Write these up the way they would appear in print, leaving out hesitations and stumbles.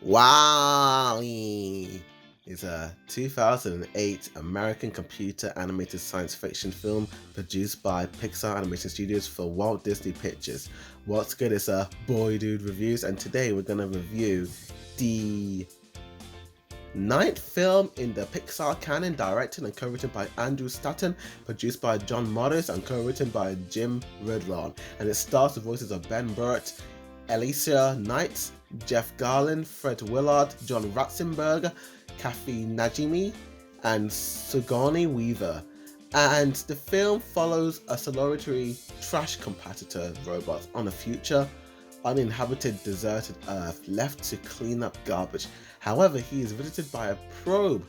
WALL-E is a 2008 American computer animated science fiction film produced by Pixar Animation Studios for Walt Disney Pictures. What's good is Boy Dude Reviews, and today we're going to review the ninth film in the Pixar canon, directed and co-written by Andrew Stanton, produced by John Morris, and co-written by Jim Redron. And it stars the voices of Ben Burt, Alicia Knight, Jeff Garlin, Fred Willard, John Ratzenberger, Kathy Najimy, and Sigourney Weaver. And the film follows a solitary trash compactor robot on a future uninhabited, deserted Earth, left to clean up garbage. However, he is visited by a probe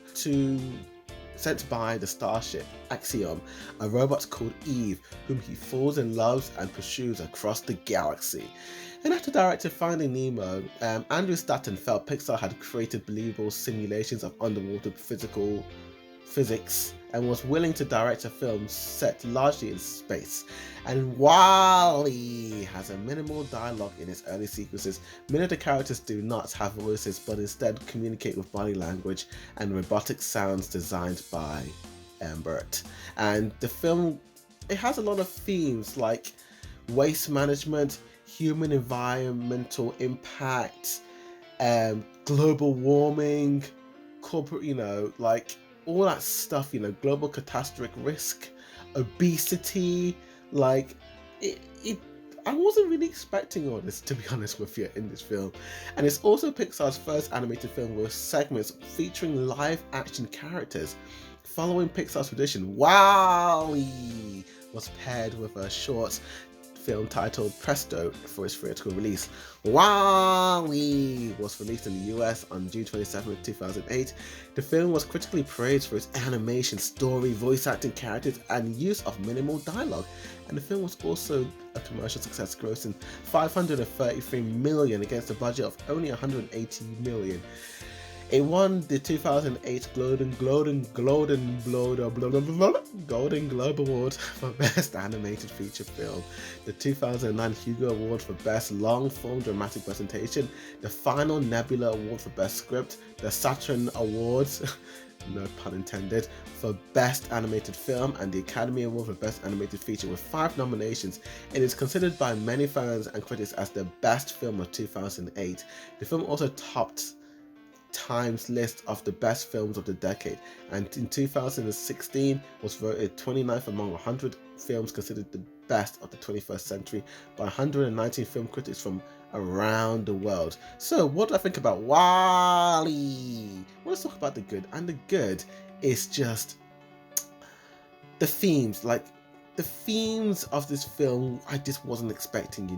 sent by the starship Axiom, a robot called Eve, whom he falls in love and pursues across the galaxy. And after directing Finding Nemo, Andrew Stanton felt Pixar had created believable simulations of underwater physics and was willing to direct a film set largely in space. And WALL-E has a minimal dialogue in its early sequences. Many of the characters do not have voices, but instead communicate with body language and robotic sounds designed by Burt. And the film, it has a lot of themes like waste management, human environmental impact, global warming, corporate, all that stuff, global catastrophic risk, obesity, I wasn't really expecting all this, to be honest with you, in this film. And it's also Pixar's first animated film with segments featuring live action characters. Following Pixar's tradition, WALL-E was paired with a short film titled Presto for its theatrical release. WALL-E was released in the US on June 27, 2008. The film was critically praised for its animation, story, voice acting, characters, and use of minimal dialogue. And the film was also a commercial success, grossing $533 million against a budget of only $180 million. It won the 2008 Golden Globe Award for Best Animated Feature Film, the 2009 Hugo Award for Best Long-Form Dramatic Presentation, the final Nebula Award for Best Script, the Saturn Awards, no pun intended, for Best Animated Film, and the Academy Award for Best Animated Feature. With 5 nominations, it is considered by many fans and critics as the best film of 2008. The film also topped Time's list of the best films of the decade, and in 2016 was voted 29th among 100 films considered the best of the 21st century by 119 film critics from around the world. So what do I think about WALL-E? Well, let's talk about the good, and the good is just the themes. The themes of this film, I just wasn't expecting,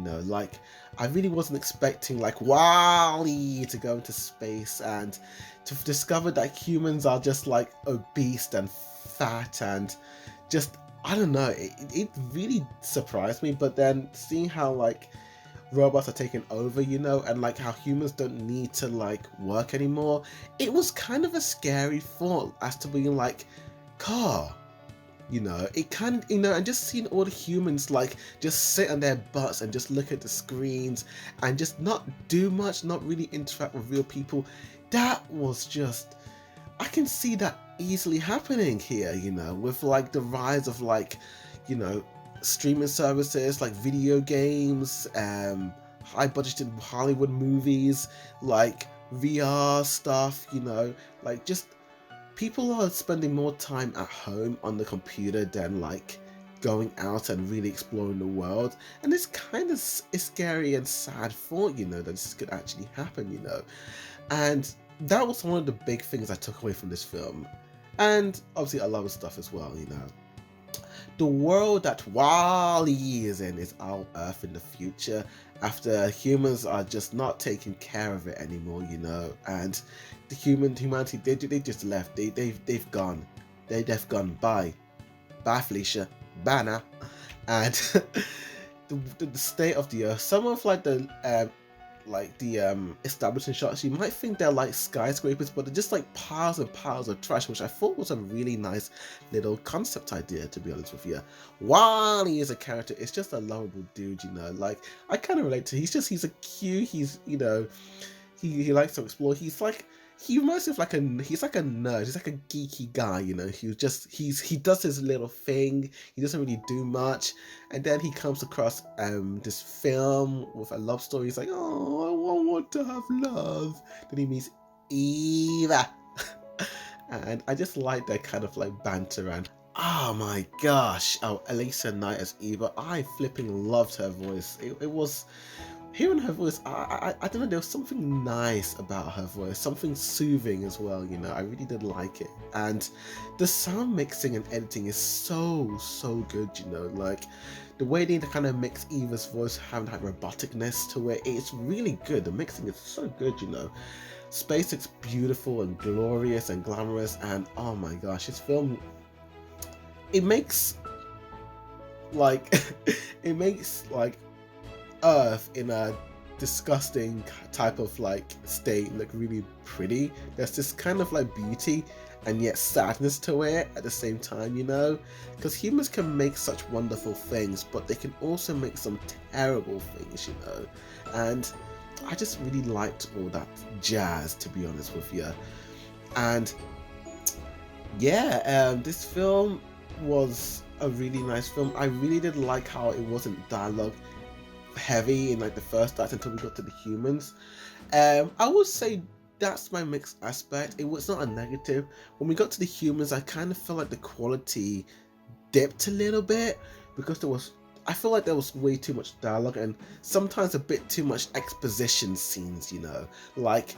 I really wasn't expecting, WALL-E to go into space and to discover that humans are just, obese and fat and just, I don't know, it really surprised me. But then seeing how, robots are taking over, and, how humans don't need to, work anymore, it was kind of a scary thought as to being car. It can, and just seeing all the humans just sit on their butts and just look at the screens and just not do much, not really interact with real people. That was just, I can see that easily happening here, with the rise of streaming services, video games, high budgeted Hollywood movies, VR stuff, just people are spending more time at home on the computer than going out and really exploring the world. And it's kind of a scary and sad thought, that this could actually happen, And that was one of the big things I took away from this film. And obviously a lot of stuff as well, The world that WALL-E is in is our Earth in the future, after humans are just not taking care of it anymore, and the humanity, they just left. They've gone. They've gone. Bye, Felicia. Bye now. And the state of the Earth. Some of the establishing shots, you might think they're skyscrapers, but they're just piles and piles of trash, which I thought was a really nice little concept idea, to be honest with you. WALL-E is a character, it's just a lovable dude, I kind of relate to. He's a cute, he likes to explore. He reminds me of he's like a nerd. He's like a geeky guy, you know. He does his little thing. He doesn't really do much, and then he comes across this film with a love story. He's like, oh, I want to have love. Then he meets Eva, and I just like that kind of like banter. And oh my gosh, oh, Elisa Knight as Eva, I flipping loved her voice. It was hearing her voice. I don't know. There was something nice about her voice, something soothing as well. You know, I really did like it, and the sound mixing and editing is so good. You know, like the way they kind of mix Eva's voice, having that roboticness to it, it's really good. The mixing is so good. You know, space looks beautiful and glorious and glamorous, and oh my gosh, this film, it makes like it makes like Earth in a disgusting type of like state look really pretty. There's this kind of like beauty and yet sadness to it at the same time, you know, because humans can make such wonderful things, but they can also make some terrible things, you know. And I just really liked all that jazz, to be honest with you. And yeah, this film was a really nice film. I really did like how it wasn't dialogue heavy in like the first act until we got to the humans. I would say that's my mixed aspect. It was not a negative. When we got to the humans, I kind of felt like the quality dipped a little bit because I feel like there was way too much dialogue and sometimes a bit too much exposition scenes, you know, like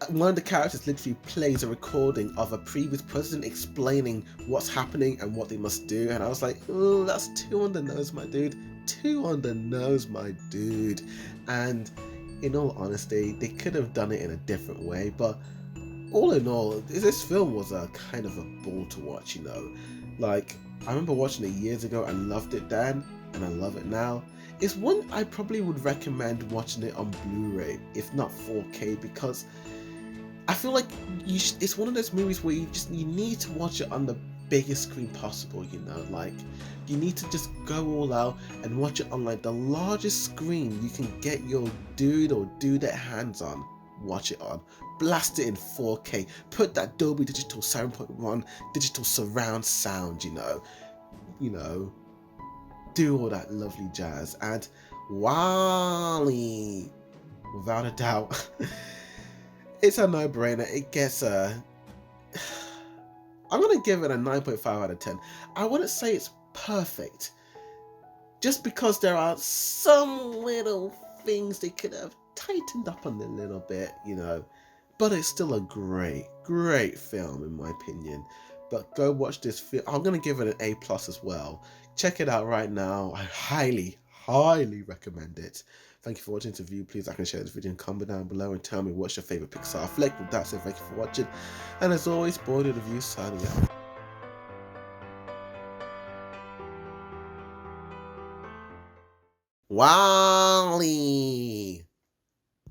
one of the characters literally plays a recording of a previous president explaining what's happening and what they must do, and I was like, oh, that's too on the nose, my dude. Too on the nose, my dude. And in all honesty, they could have done it in a different way, but all in all, this film was a kind of a ball to watch, you know. Like, I remember watching it years ago and loved it then, and I love it now. It's one I probably would recommend watching it on Blu-ray, if not 4K, because I feel like it's one of those movies where you need to watch it on the biggest screen possible, you know, like you need to just go all out and watch it on like the largest screen you can get your dude or dudette hands on. Watch it on, blast it in 4K, put that Dolby Digital 7.1 digital surround sound, you know, do all that lovely jazz. And Wally, without a doubt, it's a no-brainer. It gets I'm gonna give it a 9.5 out of 10. I wouldn't say it's perfect, just because there are some little things they could have tightened up on a little bit, you know. But it's still a great film in my opinion. But go watch this film. I'm gonna give it an A+ as well. Check it out right now. I highly recommend it. Thank you for watching this review. Please like and share this video and comment down below and tell me what's your favorite Pixar flick. With that said, thank you for watching. And as always, Boy the Review signing out. Wally.